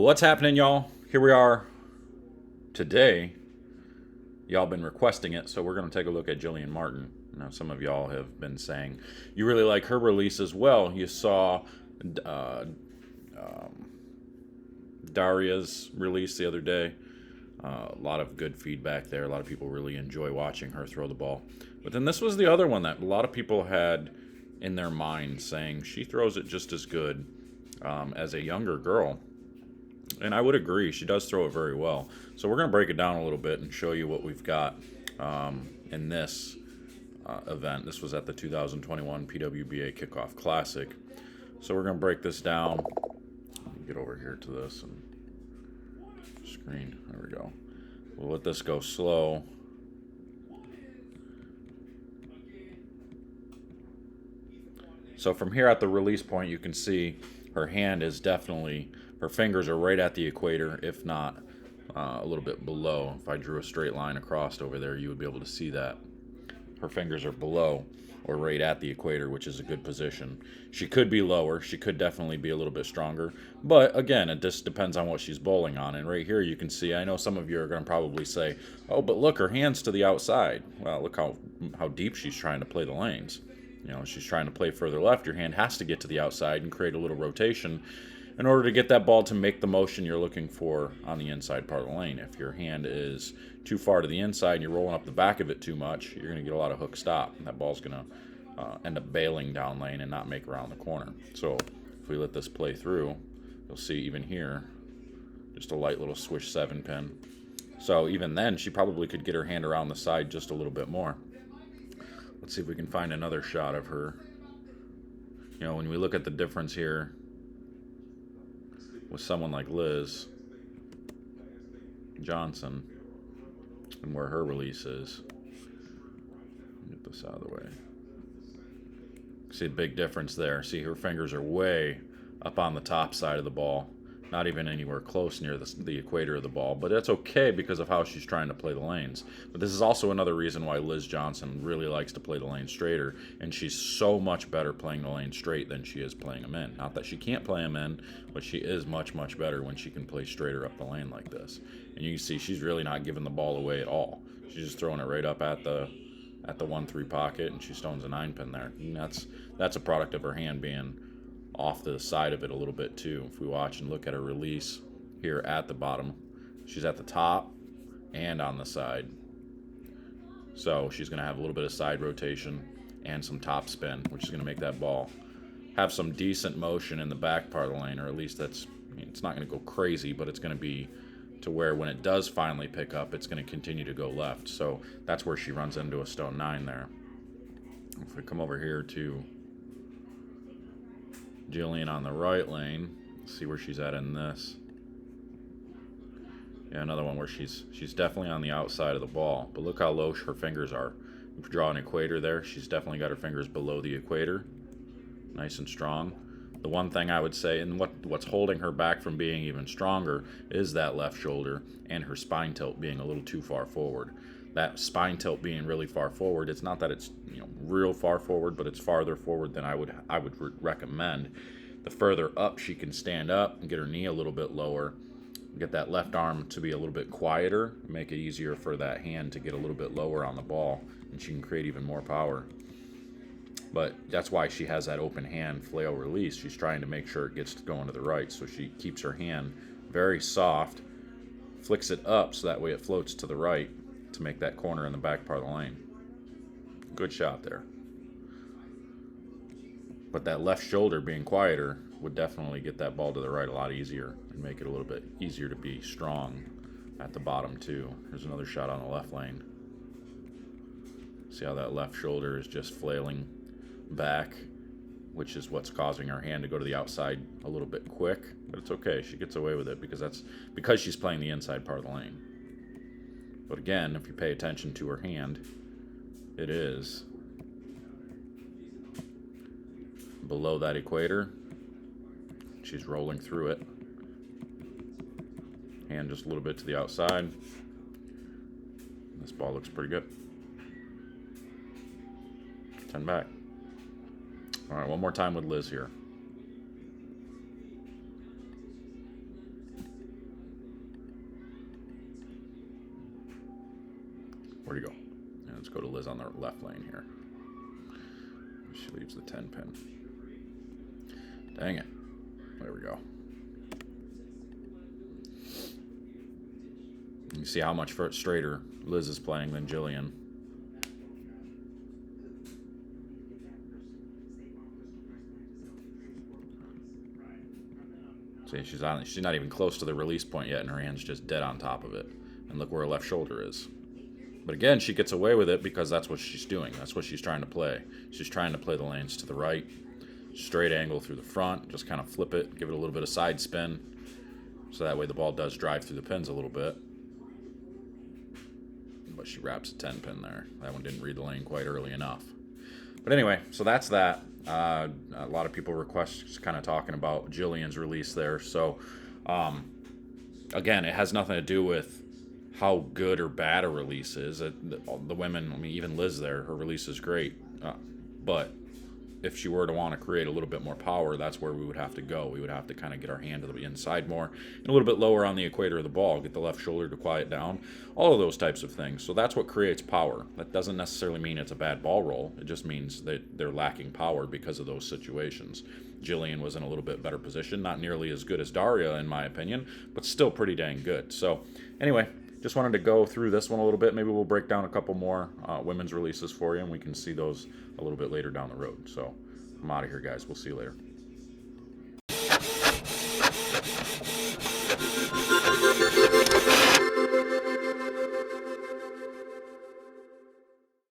What's happening, y'all? Here we are today. Y'all been requesting it, so we're going to take a look at Jillian Martin. Now, some of y'all have been saying you really like her release as well. You saw uh, Daria's release the other day. A lot of good feedback there. A lot of people really enjoy watching her throw the ball. But then this was the other one that a lot of people had in their mind saying she throws it just as good as a younger girl. And I would agree, she does throw it very well. So we're going to break it down a little bit and show you what we've got in this event. This was at the 2021 PWBA Kickoff Classic. So we're going to break this down. Let me get over here to this and screen. There we go. We'll let this go slow. So from here at the release point, you can see her hand is definitely, her fingers are right at the equator, if not a little bit below. If I drew a straight line across over there, you would be able to see that. Her fingers are below or right at the equator, which is a good position. She could be lower. She could definitely be a little bit stronger. But again, it just depends on what she's bowling on. And right here you can see, I know some of you are going to probably say, oh, but look, her hand's to the outside. Well, look how deep she's trying to play the lanes. You know, she's trying to play further left. Your hand has to get to the outside and create a little rotation in order to get that ball to make the motion you're looking for on the inside part of the lane. If your hand is too far to the inside and you're rolling up the back of it too much, you're going to get a lot of hook stop. And that ball's going to end up bailing down lane and not make around the corner. So if we let this play through, you'll see even here, just a light little swish 7-pin. So even then, she probably could get her hand around the side just a little bit more. Let's see if we can find another shot of her. You know, when we look at the difference here with someone like Liz Johnson and where her release is. Get this out of the way. See a big difference there. See, her fingers are way up on the top side of the ball. Not even anywhere close near the equator of the ball, but that's okay because of how she's trying to play the lanes. But this is also another reason why Liz Johnson really likes to play the lane straighter, and she's so much better playing the lane straight than she is playing them in. Not that she can't play them in, but she is much, much better when she can play straighter up the lane like this. And you can see she's really not giving the ball away at all. She's just throwing it right up at the 1-3 pocket, and she stones a 9-pin there. And that's a product of her hand being off the side of it a little bit too. If we watch and look at her release here at the bottom, she's at the top and on the side. So she's going to have a little bit of side rotation and some top spin, which is going to make that ball have some decent motion in the back part of the lane, or at least it's not going to go crazy, but it's going to be to where when it does finally pick up, it's going to continue to go left. So that's where she runs into a stone 9 there. If we come over here to Jillian on the right lane, see where she's at in this. Yeah, another one where she's definitely on the outside of the ball, but look how low her fingers are. If you draw an equator there, she's definitely got her fingers below the equator, nice and strong. The one thing I would say, and what's holding her back from being even stronger, is that left shoulder and her spine tilt being a little too far forward. That spine tilt being really far forward, it's not that it's real far forward, but it's farther forward than I would recommend. The further up she can stand up and get her knee a little bit lower, get that left arm to be a little bit quieter, make it easier for that hand to get a little bit lower on the ball, and she can create even more power. But that's why she has that open hand flail release. She's trying to make sure it gets going to the right, so she keeps her hand very soft, flicks it up so that way it floats to the right to make that corner in the back part of the lane. Good shot there. But that left shoulder being quieter would definitely get that ball to the right a lot easier and make it a little bit easier to be strong at the bottom too. Here's another shot on the left lane. See how that left shoulder is just flailing back, which is what's causing her hand to go to the outside a little bit quick, but it's okay. She gets away with it because she's playing the inside part of the lane. But again, if you pay attention to her hand, it is below that equator. She's rolling through it. Hand just a little bit to the outside. This ball looks pretty good. 10 back. All right, one more time with Liz here. Where'd you go? And let's go to Liz on the left lane here. She leaves the 10 pin. Dang it. There we go. You see how much straighter Liz is playing than Jillian. See, she's not even close to the release point yet, and her hand's just dead on top of it. And look where her left shoulder is. But again, she gets away with it because that's what she's doing. That's what she's trying to play. She's trying to play the lanes to the right. Straight angle through the front. Just kind of flip it. Give it a little bit of side spin. So that way the ball does drive through the pins a little bit. But she wraps a 10 pin there. That one didn't read the lane quite early enough. But anyway, so that's that. A lot of people request just kind of talking about Jillian's release there. So, again, it has nothing to do with how good or bad a release is. The women, I mean, even Liz there, her release is great. But if she were to want to create a little bit more power, that's where we would have to go. We would have to kind of get our hand to the inside more and a little bit lower on the equator of the ball, get the left shoulder to quiet down, all of those types of things. So that's what creates power. That doesn't necessarily mean it's a bad ball roll. It just means that they're lacking power because of those situations. Jillian was in a little bit better position, not nearly as good as Daria in my opinion, but still pretty dang good. So anyway, just wanted to go through this one a little bit. Maybe we'll break down a couple more women's releases for you, and we can see those a little bit later down the road. So I'm out of here, guys. We'll see you later.